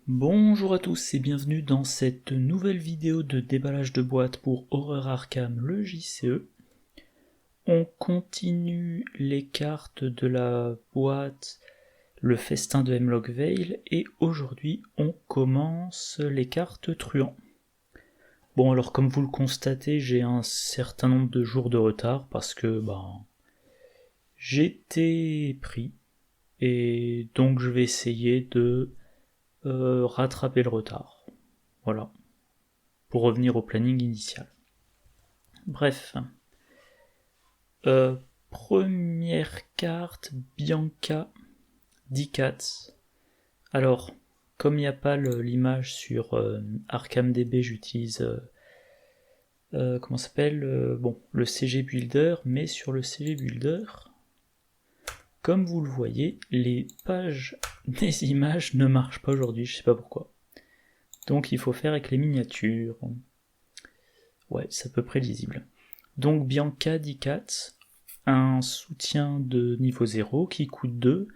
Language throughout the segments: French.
Bonjour à tous et bienvenue dans cette nouvelle vidéo de déballage de boîtes pour Horror Arkham, le JCE. On continue les cartes de la boîte Le Festin de Hemlock Vale et aujourd'hui on commence les cartes truands. Bon alors comme vous le constatez, j'ai un certain nombre de jours de retard parce que j'étais pris et donc je vais essayer de rattraper le retard. Voilà. Pour revenir au planning initial. Bref. Première carte, Bianca Dicats. Alors, comme il n'y a pas l'image sur ArkhamDB, j'utilise comment ça s'appelle le CG Builder, mais sur le CG Builder, comme vous le voyez, les pages des images ne marchent pas aujourd'hui, je sais pas pourquoi. Donc il faut faire avec les miniatures. Ouais, c'est à peu près lisible. Donc Bianca Dicats, un soutien de niveau 0 qui coûte 2,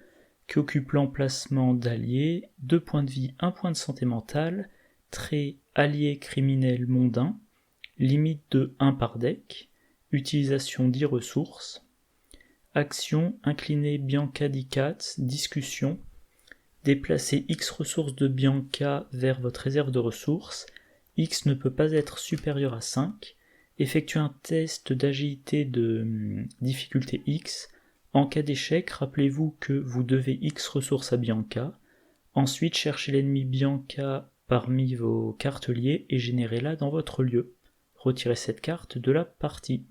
qui occupe l'emplacement d'allié, 2 points de vie, 1 point de santé mentale, trait allié criminel mondain, limite de 1 par deck, utilisation 10 ressources, action incliner Bianca Dicats, discussion, déplacer X ressources de Bianca vers votre réserve de ressources, X ne peut pas être supérieur à 5, effectuez un test d'agilité de difficulté X. En cas d'échec, rappelez-vous que vous devez X ressources à Bianca. Ensuite, cherchez l'ennemi Bianca parmi vos cartes liées et générez-la dans votre lieu. Retirez cette carte de la partie.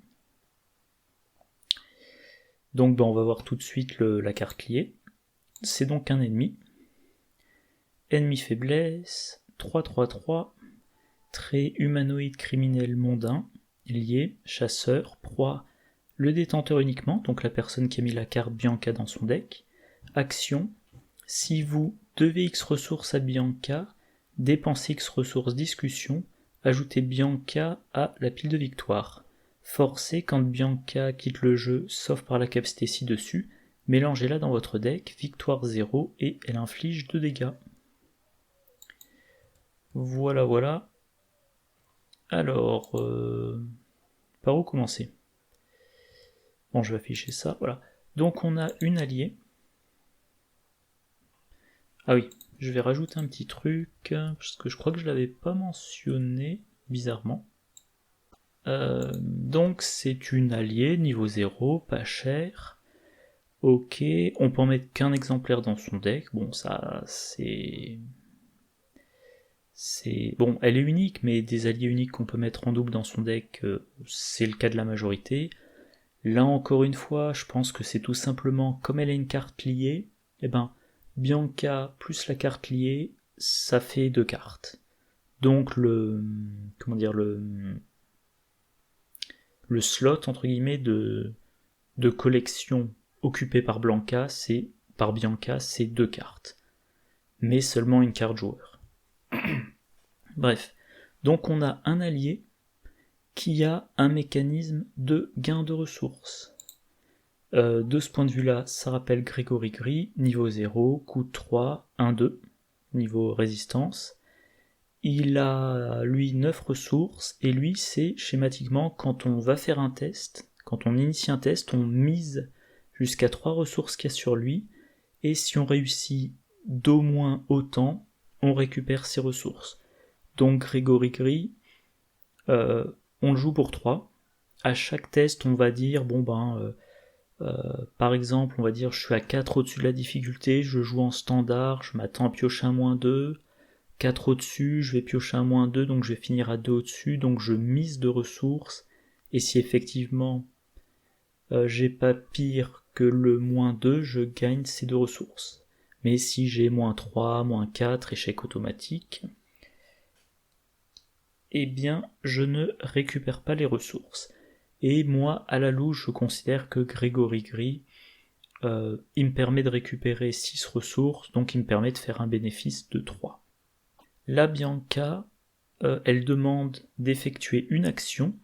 Donc on va voir tout de suite la carte liée. C'est donc un ennemi. Ennemi faiblesse, 3-3-3, trait humanoïde criminel mondain, lié, chasseur, proie, le détenteur uniquement, donc la personne qui a mis la carte Bianca dans son deck. Action, si vous devez X ressources à Bianca, dépensez X ressources discussion, ajoutez Bianca à la pile de victoire. Forcez quand Bianca quitte le jeu, sauf par la capacité ci-dessus, mélangez-la dans votre deck, victoire 0, et elle inflige 2 dégâts. Voilà. Alors, par où commencer? Bon, je vais afficher ça, voilà. Donc on a une alliée. Ah oui, je vais rajouter un petit truc, parce que je crois que je l'avais pas mentionné, bizarrement. Donc c'est une alliée, niveau 0, pas cher. Ok, on peut en mettre qu'un exemplaire dans son deck. Bon, ça, c'est... Bon, elle est unique, mais des alliés uniques qu'on peut mettre en double dans son deck, c'est le cas de la majorité. Là encore une fois, je pense que c'est tout simplement, comme elle a une carte liée, Bianca plus la carte liée, ça fait 2 cartes. Donc le slot entre guillemets de collection occupé par Bianca, c'est 2 cartes. Mais seulement une carte joueur. Bref, donc on a un allié qui a un mécanisme de gain de ressources. De ce point de vue-là, ça rappelle Grégory Gris, niveau 0, coûte 3, 1, 2, niveau résistance. Il a, lui, 9 ressources, et lui, c'est schématiquement, quand on va faire un test, quand on initie un test, on mise jusqu'à 3 ressources qu'il y a sur lui, et si on réussit d'au moins autant, on récupère ses ressources. Donc Grégory Gris, on le joue pour 3. À chaque test, on va dire, par exemple, on va dire je suis à 4 au-dessus de la difficulté, je joue en standard, je m'attends à piocher un -2, 4 au-dessus, je vais piocher un -2, donc je vais finir à 2 au-dessus, donc je mise de ressources, et si effectivement j'ai pas pire que le -2, je gagne ces 2 ressources. Mais si j'ai -3, -4, échec automatique, eh bien je ne récupère pas les ressources. Et moi, à la louche, je considère que Grégory Gris, il me permet de récupérer 6 ressources, donc il me permet de faire un bénéfice de 3. La Bianca, elle demande d'effectuer une action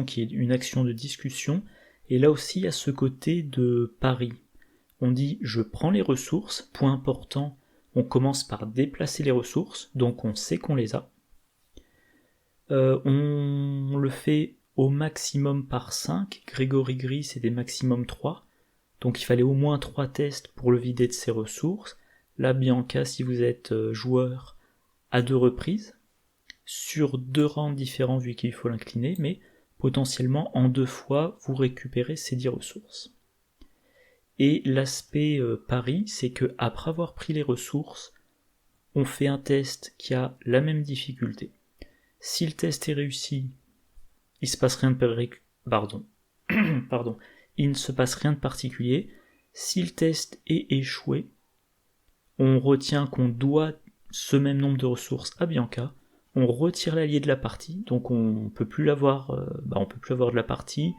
qui est une action de discussion, et là aussi il y a ce côté de pari. On dit je prends les ressources, point important, on commence par déplacer les ressources, donc on sait qu'on les a. On le fait au maximum par 5, Grégory Gris c'était maximum 3, donc il fallait au moins 3 tests pour le vider de ses ressources. Là, Bianca, si vous êtes joueur, à 2 reprises, sur 2 rounds différents vu qu'il faut l'incliner, mais potentiellement en 2 fois, vous récupérez ces 10 ressources. Et l'aspect pari, c'est que après avoir pris les ressources, on fait un test qui a la même difficulté. Si le test est réussi, il se passe rien de Pardon. Il ne se passe rien de particulier. Si le test est échoué, on retient qu'on doit ce même nombre de ressources à Bianca, on retire l'allié de la partie, donc on peut plus l'avoir de la partie,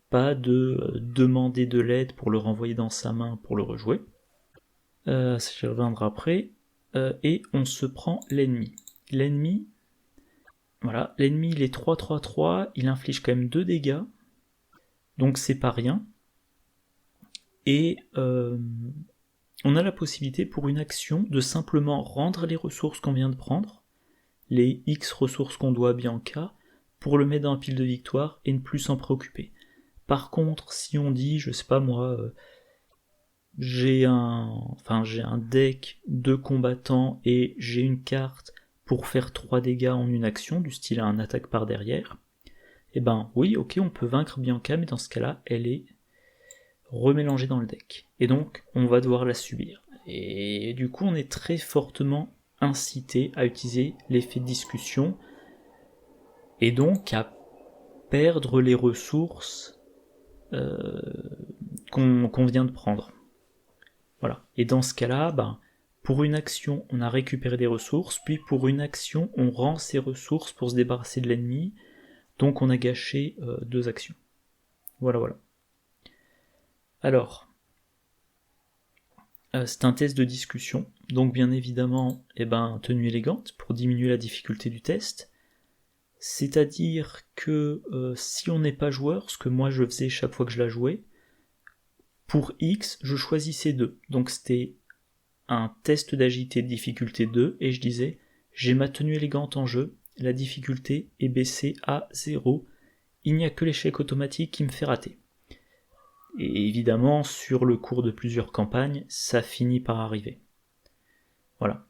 pas de demander de l'aide pour le renvoyer dans sa main pour le rejouer. Ça j'y reviendrai après. Et on se prend l'ennemi. L'ennemi, il est 3-3-3, il inflige quand même 2 dégâts, donc c'est pas rien. Et on a la possibilité pour une action de simplement rendre les ressources qu'on vient de prendre, les X ressources qu'on doit à Bianca, pour le mettre dans un pile de victoire et ne plus s'en préoccuper. Par contre, si on dit, je sais pas moi, j'ai un deck de combattants et j'ai une carte pour faire 3 dégâts en une action, du style un attaque par derrière, et ben oui, ok, on peut vaincre Bianca, mais dans ce cas-là, elle est remélangée dans le deck. Et donc, on va devoir la subir. Et du coup, on est très fortement incité à utiliser l'effet de discussion, et donc à perdre les ressources qu'on vient de prendre. Voilà. Et dans ce cas-là, pour une action, on a récupéré des ressources, puis pour une action, on rend ces ressources pour se débarrasser de l'ennemi, donc on a gâché 2 actions. Voilà. Alors, c'est un test de discussion, donc bien évidemment, tenue élégante pour diminuer la difficulté du test. C'est-à-dire que si on n'est pas joueur, ce que moi je faisais chaque fois que je la jouais, pour X, je choisissais 2. Donc c'était un test d'agilité de difficulté 2, et je disais, j'ai ma tenue élégante en jeu, la difficulté est baissée à 0, il n'y a que l'échec automatique qui me fait rater. Et évidemment, sur le cours de plusieurs campagnes, ça finit par arriver. Voilà.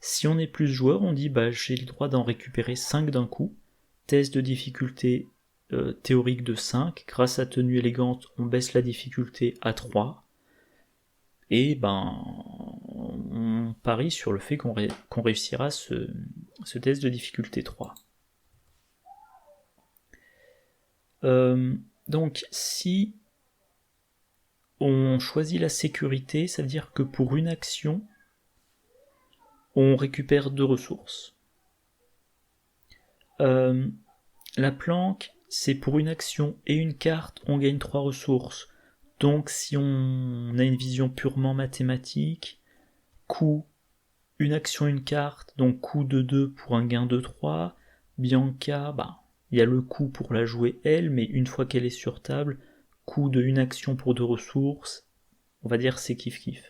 Si on est plus joueur, on dit, j'ai le droit d'en récupérer 5 d'un coup, test de difficulté théorique de 5, grâce à tenue élégante, on baisse la difficulté à 3, et on parie sur le fait qu'on réussira ce test de difficulté 3. Donc si on choisit la sécurité, ça veut dire que pour une action, on récupère 2 ressources. La planque, c'est pour une action et une carte, on gagne 3 ressources. Donc si on a une vision purement mathématique, coût, une action, une carte, donc coût de 2 pour un gain de 3. Bianca, il y a le coût pour la jouer elle, mais une fois qu'elle est sur table, coût de une action pour 2 ressources, on va dire c'est kiff-kiff.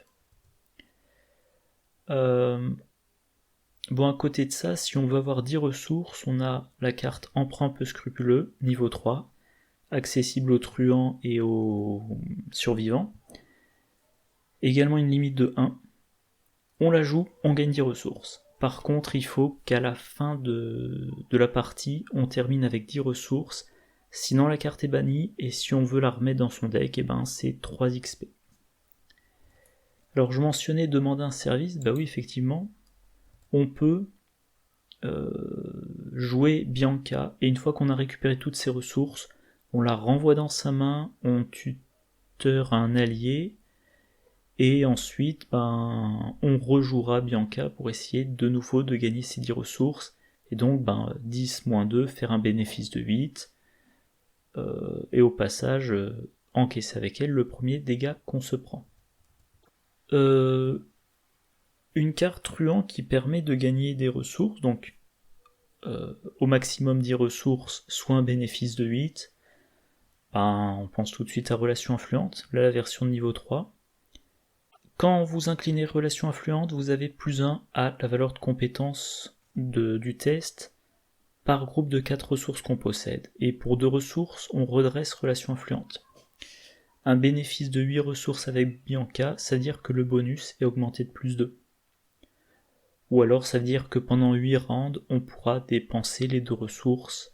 À côté de ça, si on veut avoir 10 ressources, on a la carte Emprunt peu scrupuleux, niveau 3, accessible aux truands et aux survivants. Également une limite de 1. On la joue, on gagne 10 ressources. Par contre, il faut qu'à la fin de la partie, on termine avec 10 ressources, sinon la carte est bannie, et si on veut la remettre dans son deck, c'est 3 XP. Alors je mentionnais demander un service, oui effectivement, on peut jouer Bianca, et une fois qu'on a récupéré toutes ses ressources, on la renvoie dans sa main, on tuteur un allié, et ensuite on rejouera Bianca pour essayer de nouveau de gagner ses 10 ressources, et donc 10-2, faire un bénéfice de 8, et au passage encaisser avec elle le premier dégât qu'on se prend. Une carte truand qui permet de gagner des ressources, donc au maximum 10 ressources, soit un bénéfice de 8, on pense tout de suite à Relation Influente, là la version de niveau 3. Quand vous inclinez relation influente, vous avez +1 à la valeur de compétence du test par groupe de 4 ressources qu'on possède. Et pour 2 ressources, on redresse relation influente. Un bénéfice de 8 ressources avec Bianca, ça veut dire que le bonus est augmenté de +2. Ou alors ça veut dire que pendant 8 rounds, on pourra dépenser les 2 ressources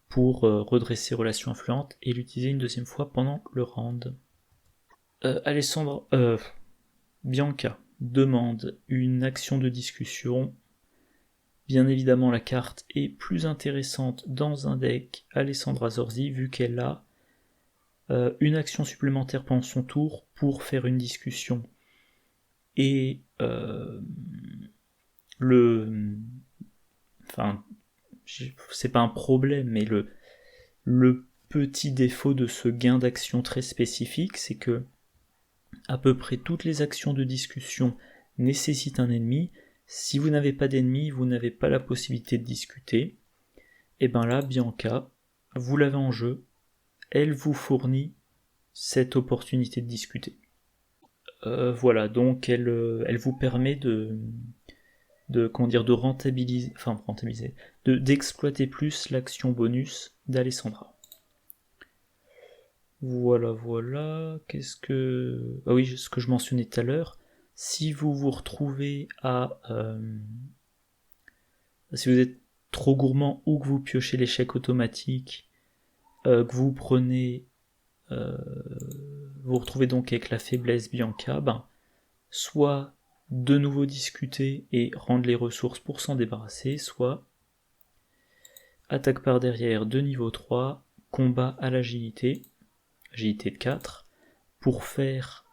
pour redresser relation influente et l'utiliser une deuxième fois pendant le round. Bianca demande une action de discussion. Bien évidemment, la carte est plus intéressante dans un deck Alessandra Zorzi vu qu'elle a une action supplémentaire pendant son tour pour faire une discussion. Et c'est pas un problème, mais le petit défaut de ce gain d'action très spécifique, c'est que à peu près toutes les actions de discussion nécessitent un ennemi. Si vous n'avez pas d'ennemi, vous n'avez pas la possibilité de discuter. Et bien là, Bianca, vous l'avez en jeu, elle vous fournit cette opportunité de discuter. Voilà, donc elle vous permet d'exploiter plus l'action bonus d'Alessandra. Voilà, ce que je mentionnais tout à l'heure, si vous vous retrouvez si vous êtes trop gourmand ou que vous piochez l'échec automatique, que vous prenez, vous retrouvez donc avec la faiblesse Bianca, soit de nouveau discuter et rendre les ressources pour s'en débarrasser, soit attaque par derrière de niveau 3, combat à l'agilité de 4, pour faire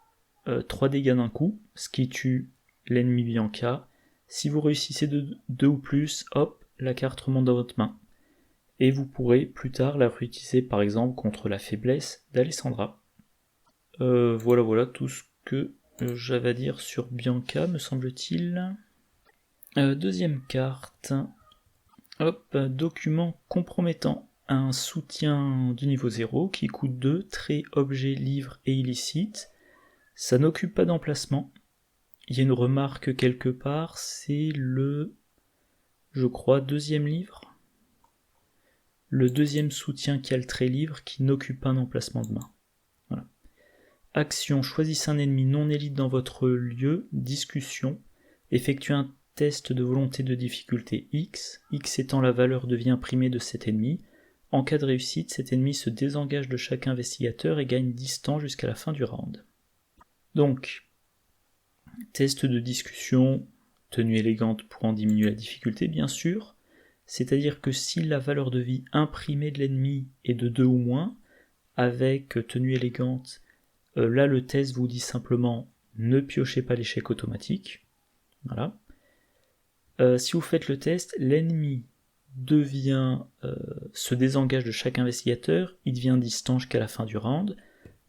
3 dégâts d'un coup, ce qui tue l'ennemi Bianca. Si vous réussissez 2 ou plus, hop, la carte remonte dans votre main. Et vous pourrez plus tard la réutiliser par exemple contre la faiblesse d'Alessandra. Voilà tout ce que j'avais à dire sur Bianca, me semble-t-il. Deuxième carte. Document compromettant. Un soutien de niveau 0 qui coûte 2, trait, objet, livre et illicite. Ça n'occupe pas d'emplacement. Il y a une remarque quelque part, c'est je crois, deuxième livre. Le deuxième soutien qui a le trait livre qui n'occupe pas un emplacement de main. Voilà. Action, choisissez un ennemi non élite dans votre lieu. Discussion, effectuez un test de volonté de difficulté X, X étant la valeur de vie imprimée de cet ennemi. En cas de réussite, cet ennemi se désengage de chaque investigateur et gagne 10 temps jusqu'à la fin du round. Donc, test de discussion, tenue élégante pour en diminuer la difficulté bien sûr, c'est-à-dire que si la valeur de vie imprimée de l'ennemi est de 2 ou moins, avec tenue élégante, là le test vous dit simplement ne piochez pas l'échec automatique. Voilà. Si vous faites le test, l'ennemi se désengage de chaque investigateur, il devient distant jusqu'à la fin du round,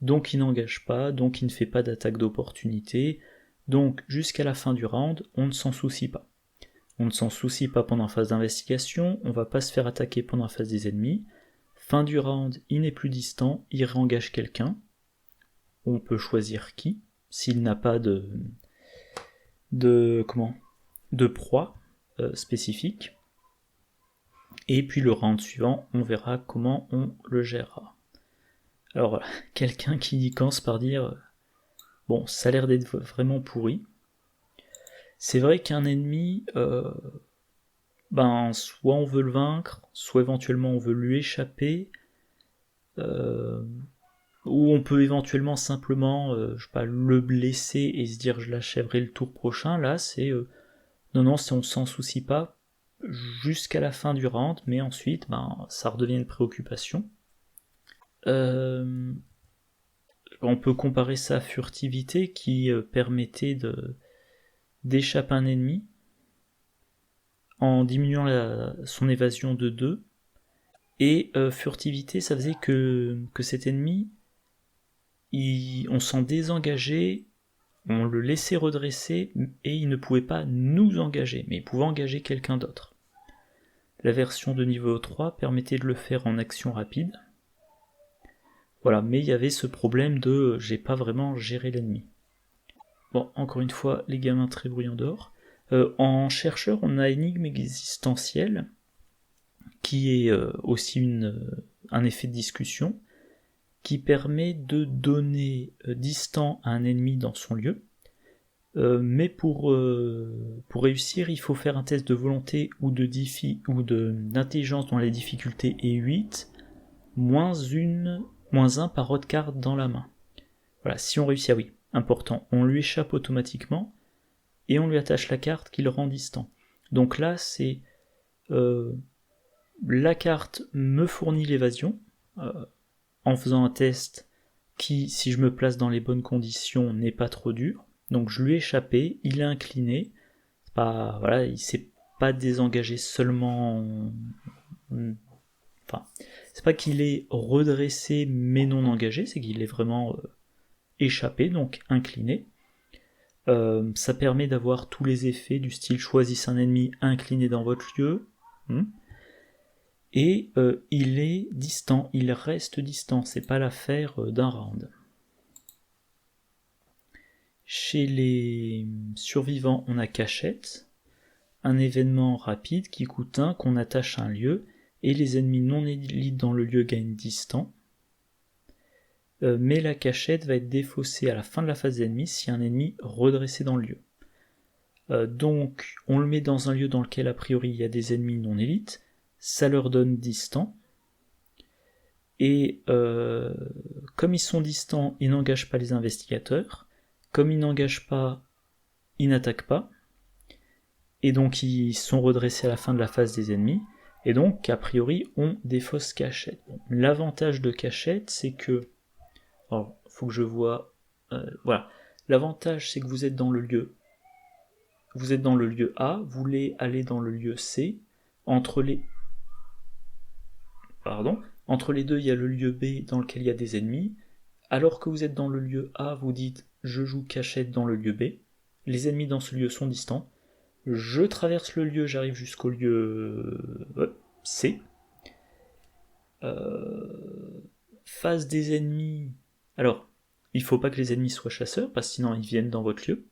donc il n'engage pas, donc il ne fait pas d'attaque d'opportunité, donc jusqu'à la fin du round, on ne s'en soucie pas. On ne s'en soucie pas pendant la phase d'investigation, on va pas se faire attaquer pendant la phase des ennemis. Fin du round, il n'est plus distant, il réengage quelqu'un. On peut choisir qui, s'il n'a pas de proie spécifique. Et puis le round suivant, on verra comment on le gérera. Alors, quelqu'un qui commence par dire bon, ça a l'air d'être vraiment pourri. C'est vrai qu'un ennemi, soit on veut le vaincre, soit éventuellement on veut lui échapper, ou on peut éventuellement simplement, le blesser et se dire je l'achèverai le tour prochain. Là, c'est non, on s'en soucie pas jusqu'à la fin du round, mais ensuite, ça redevient une préoccupation. On peut comparer ça à furtivité qui permettait d'échapper à un ennemi en diminuant son évasion de 2. Et furtivité, ça faisait que cet ennemi, on s'en désengageait, on le laissait redresser et il ne pouvait pas nous engager, mais il pouvait engager quelqu'un d'autre. La version de niveau 3 permettait de le faire en action rapide. Voilà, mais il y avait ce problème de j'ai pas vraiment géré l'ennemi. Bon, encore une fois, les gamins très bruyants dehors. En chercheur, on a énigme existentielle, qui est aussi un effet de discussion, qui permet de donner distant à un ennemi dans son lieu, mais pour réussir, il faut faire un test de volonté ou d'intelligence dont la difficulté est 8, moins 1 par autre carte dans la main. Voilà, si on réussit, ah oui, important, on lui échappe automatiquement, et on lui attache la carte qui le rend distant. Donc là, c'est la carte me fournit l'évasion, en faisant un test qui, si je me place dans les bonnes conditions, n'est pas trop dur. Donc je lui ai échappé, il est incliné, il s'est pas désengagé seulement... Enfin, c'est pas qu'il est redressé mais non engagé, c'est qu'il est vraiment échappé, donc incliné. Ça permet d'avoir tous les effets du style choisissez un ennemi incliné dans votre lieu. Et il est distant, il reste distant, c'est pas l'affaire d'un round. Chez les survivants, on a cachette, un événement rapide qui coûte 1, qu'on attache à un lieu, et les ennemis non élites dans le lieu gagnent distant. Mais la cachette va être défaussée à la fin de la phase d'ennemi si un ennemi redressé dans le lieu. Donc on le met dans un lieu dans lequel a priori il y a des ennemis non élites, ça leur donne distant, et comme ils sont distants, ils n'engagent pas les investigateurs, comme ils n'engagent pas, ils n'attaquent pas, et donc ils sont redressés à la fin de la phase des ennemis, et donc a priori on défausse cachette. L'avantage de cachette, c'est que, alors faut que je vois, voilà, l'avantage c'est que vous êtes dans le lieu A, vous voulez aller dans le lieu C, entre les deux, il y a le lieu B dans lequel il y a des ennemis. Alors que vous êtes dans le lieu A, vous dites je joue cachette dans le lieu B. Les ennemis dans ce lieu sont distants. Je traverse le lieu, j'arrive jusqu'au lieu C. Phase des ennemis. Alors, il faut pas que les ennemis soient chasseurs, parce que sinon ils viennent dans votre lieu.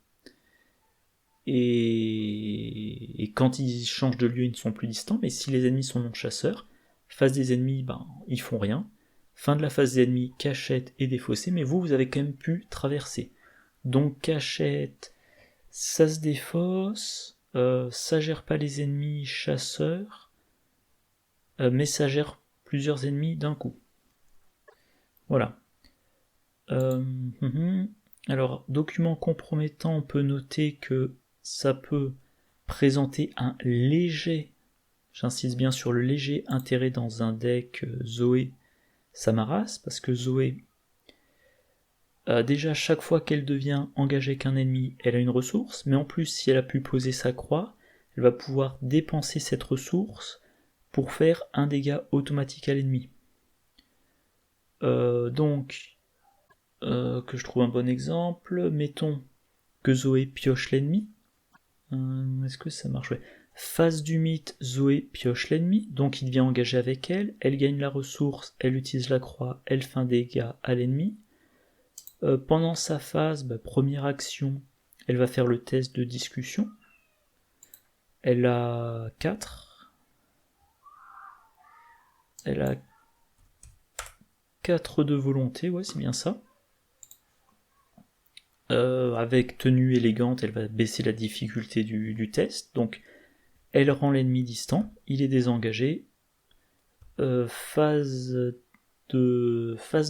Et quand ils changent de lieu, ils ne sont plus distants. Mais si les ennemis sont non chasseurs, phase des ennemis, ils font rien. Fin de la phase des ennemis, cachette et défaussé, mais vous avez quand même pu traverser. Donc cachette, ça se défausse, ça gère pas les ennemis chasseurs, mais ça gère plusieurs ennemis d'un coup. Voilà. Alors, document compromettant, on peut noter que ça peut présenter un léger, j'insiste bien sur le léger intérêt dans un deck Zoé Samaras, parce que Zoé, déjà chaque fois qu'elle devient engagée avec un ennemi, elle a une ressource, mais en plus si elle a pu poser sa croix, elle va pouvoir dépenser cette ressource pour faire un dégât automatique à l'ennemi. Donc, que je trouve un bon exemple, mettons que Zoé pioche l'ennemi. Est-ce que ça marche? Ouais. Phase du mythe, Zoé pioche l'ennemi, donc il devient engagé avec elle, elle gagne la ressource, elle utilise la croix, elle fait un dégât à l'ennemi. Pendant sa phase, première action, elle va faire le test de discussion. Elle a 4. Elle a 4 de volonté, ouais, c'est bien ça. Avec tenue élégante, elle va baisser la difficulté du test. Donc, elle rend l'ennemi distant, il est désengagé. Phase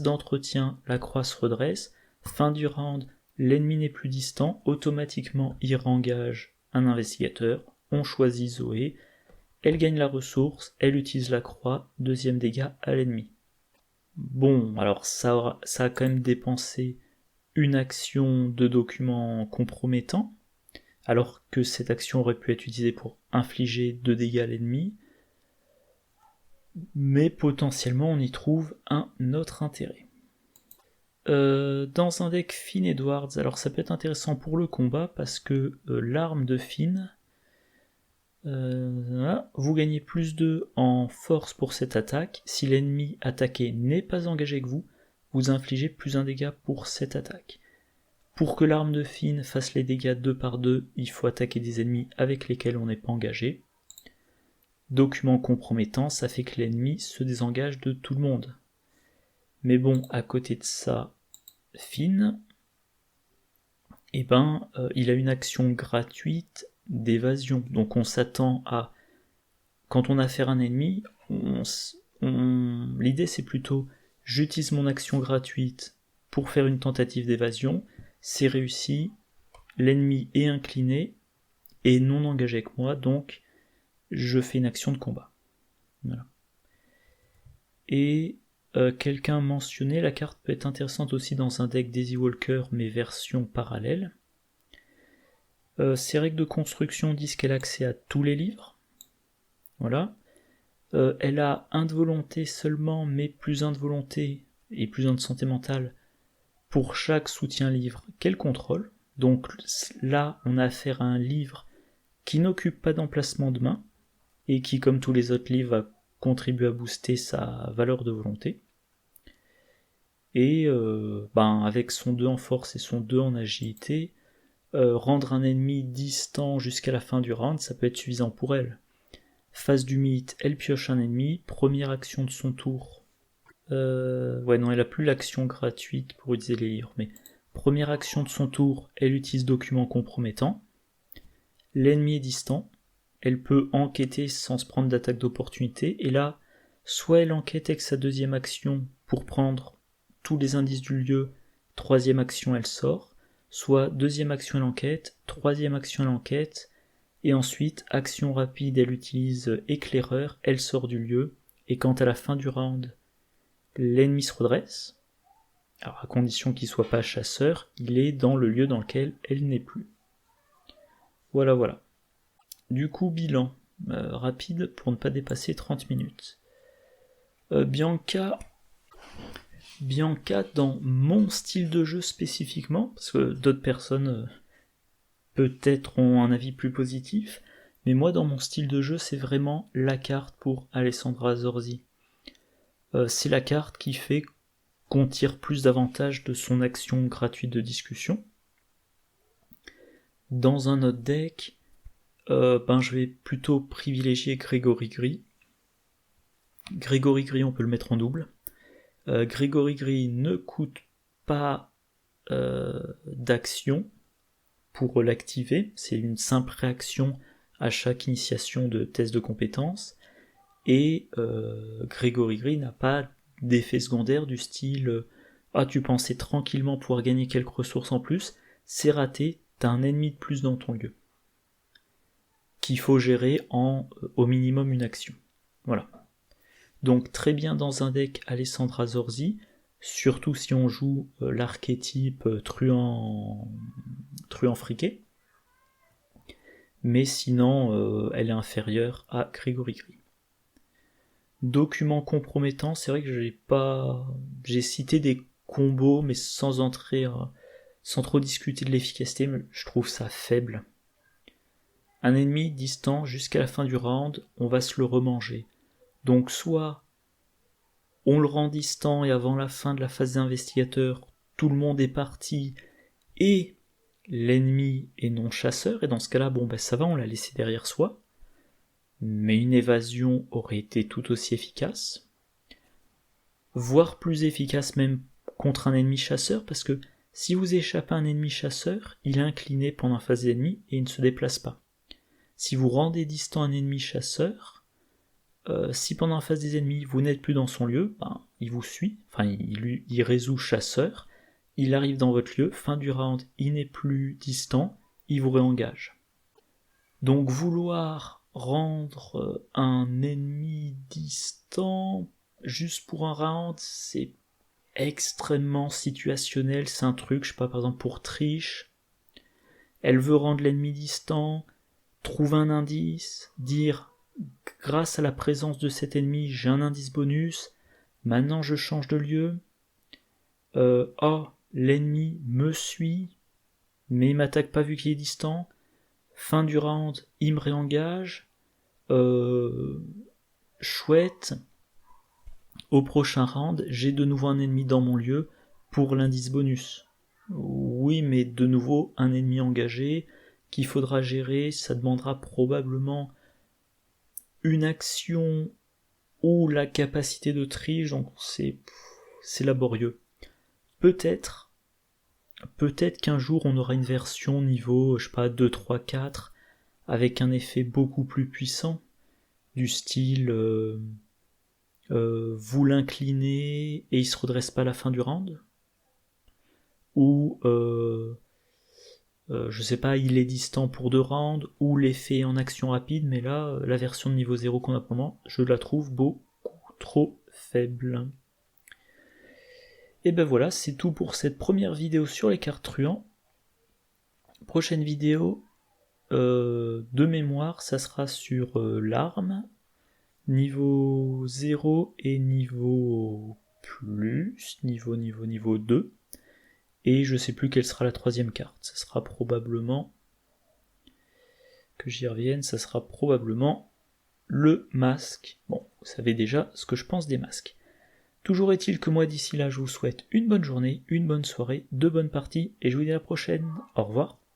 d'entretien, la croix se redresse. Fin du round, l'ennemi n'est plus distant, automatiquement il réengage un investigateur. On choisit Zoé, elle gagne la ressource, elle utilise la croix, deuxième dégât à l'ennemi. Bon, alors ça a quand même dépensé une action de document compromettant, alors que cette action aurait pu être utilisée pour infliger 2 dégâts à l'ennemi, mais potentiellement on y trouve un autre intérêt. Dans un deck Finn Edwards, alors ça peut être intéressant pour le combat parce que l'arme de Finn, vous gagnez plus 2 en force pour cette attaque. Si l'ennemi attaqué n'est pas engagé avec vous, vous infligez plus 1 dégât pour cette attaque. Pour que l'arme de Finn fasse les dégâts 2 par 2, il faut attaquer des ennemis avec lesquels on n'est pas engagé. Document compromettant, ça fait que l'ennemi se désengage de tout le monde. Mais bon, à côté de ça, Finn, il a une action gratuite d'évasion. Donc on s'attend à... Quand on a affaire à un ennemi, l'idée c'est plutôt j'utilise mon action gratuite pour faire une tentative d'évasion, c'est réussi, l'ennemi est incliné et non engagé avec moi, donc je fais une action de combat. Voilà. Et quelqu'un mentionnait, la carte peut être intéressante aussi dans un deck Daisy Walker, mais version parallèle. Ses règles de construction disent qu'elle a accès à tous les livres. Voilà. Elle a 1 de volonté seulement, mais plus 1 de volonté et plus 1 de santé mentale pour chaque soutien livre qu'elle contrôle. Donc là, on a affaire à un livre qui n'occupe pas d'emplacement de main et qui, comme tous les autres livres, va contribuer à booster sa valeur de volonté. Et avec son 2 en force et son 2 en agilité, rendre un ennemi distant jusqu'à la fin du round, ça peut être suffisant pour elle. Phase du mythe, elle pioche un ennemi, première action de son tour. Elle a plus l'action gratuite pour utiliser les livres, mais première action de son tour, elle utilise document compromettant. L'ennemi est distant, elle peut enquêter sans se prendre d'attaque d'opportunité, et là, soit elle enquête avec sa deuxième action pour prendre tous les indices du lieu, troisième action elle sort, soit deuxième action elle enquête, troisième action elle enquête, et ensuite, action rapide, elle utilise éclaireur, elle sort du lieu, et quand à la fin du round, l'ennemi se redresse, alors à condition qu'il soit pas chasseur, il est dans le lieu dans lequel elle n'est plus. Voilà. Du coup, bilan rapide pour ne pas dépasser 30 minutes. Bianca, dans mon style de jeu spécifiquement, parce que d'autres personnes peut-être ont un avis plus positif, mais moi dans mon style de jeu c'est vraiment la carte pour Alessandra Zorzi. C'est la carte qui fait qu'on tire plus d'avantages de son action gratuite de discussion. Dans un autre deck, je vais plutôt privilégier Grégory Gris. Grégory Gris, on peut le mettre en double. Grégory Gris ne coûte pas d'action pour l'activer, c'est une simple réaction à chaque initiation de test de compétences, et Grégory Gris n'a pas d'effet secondaire du style tu pensais tranquillement pouvoir gagner quelques ressources en plus, c'est raté, t'as un ennemi de plus dans ton lieu qu'il faut gérer en au minimum une action. Voilà. Donc très bien dans un deck Alessandra Zorzi, surtout si on joue l'archétype truand friqué, mais sinon elle est inférieure à Grégory Gris. Document compromettant, c'est vrai que j'ai cité des combos, mais sans trop discuter de l'efficacité, mais je trouve ça faible. Un ennemi distant jusqu'à la fin du round, on va se le remanger. Donc soit on le rend distant et avant la fin de la phase d'investigateur, tout le monde est parti et l'ennemi est non chasseur, et dans ce cas-là, ça va, on l'a laissé derrière soi. Mais une évasion aurait été tout aussi efficace, voire plus efficace même contre un ennemi chasseur, parce que si vous échappez à un ennemi chasseur, il est incliné pendant la phase d'ennemi et il ne se déplace pas. Si vous rendez distant un ennemi chasseur, si pendant la phase des ennemis vous n'êtes plus dans son lieu, il vous suit, il résout chasseur, il arrive dans votre lieu, fin du round, il n'est plus distant, il vous réengage. Donc vouloir rendre un ennemi distant juste pour un round, c'est extrêmement situationnel, c'est un truc, je sais pas, par exemple pour Trish, elle veut rendre l'ennemi distant, trouve un indice, dire grâce à la présence de cet ennemi, j'ai un indice bonus, maintenant je change de lieu, l'ennemi me suit, mais il m'attaque pas vu qu'il est distant, fin du round, il me réengage, chouette, au prochain round, j'ai de nouveau un ennemi dans mon lieu pour l'indice bonus. Oui, mais de nouveau, un ennemi engagé qu'il faudra gérer, ça demandera probablement une action ou la capacité de triche, donc c'est laborieux. Peut-être qu'un jour on aura une version niveau, je sais pas, 2, 3, 4, avec un effet beaucoup plus puissant, du style vous l'inclinez et il se redresse pas à la fin du round, ou je sais pas, il est distant pour 2 rounds, ou l'effet en action rapide, mais là, la version de niveau 0 qu'on a pour le moment, je la trouve beaucoup trop faible. Et ben voilà, c'est tout pour cette première vidéo sur les cartes truands. Prochaine vidéo, de mémoire, ça sera sur l'arme, niveau 0 et niveau plus, niveau 2. Et je sais plus quelle sera la troisième carte. Ça sera probablement, que j'y revienne, ça sera probablement le masque. Bon, vous savez déjà ce que je pense des masques. Toujours est-il que moi d'ici là je vous souhaite une bonne journée, une bonne soirée, de bonnes parties, et je vous dis à la prochaine. Au revoir.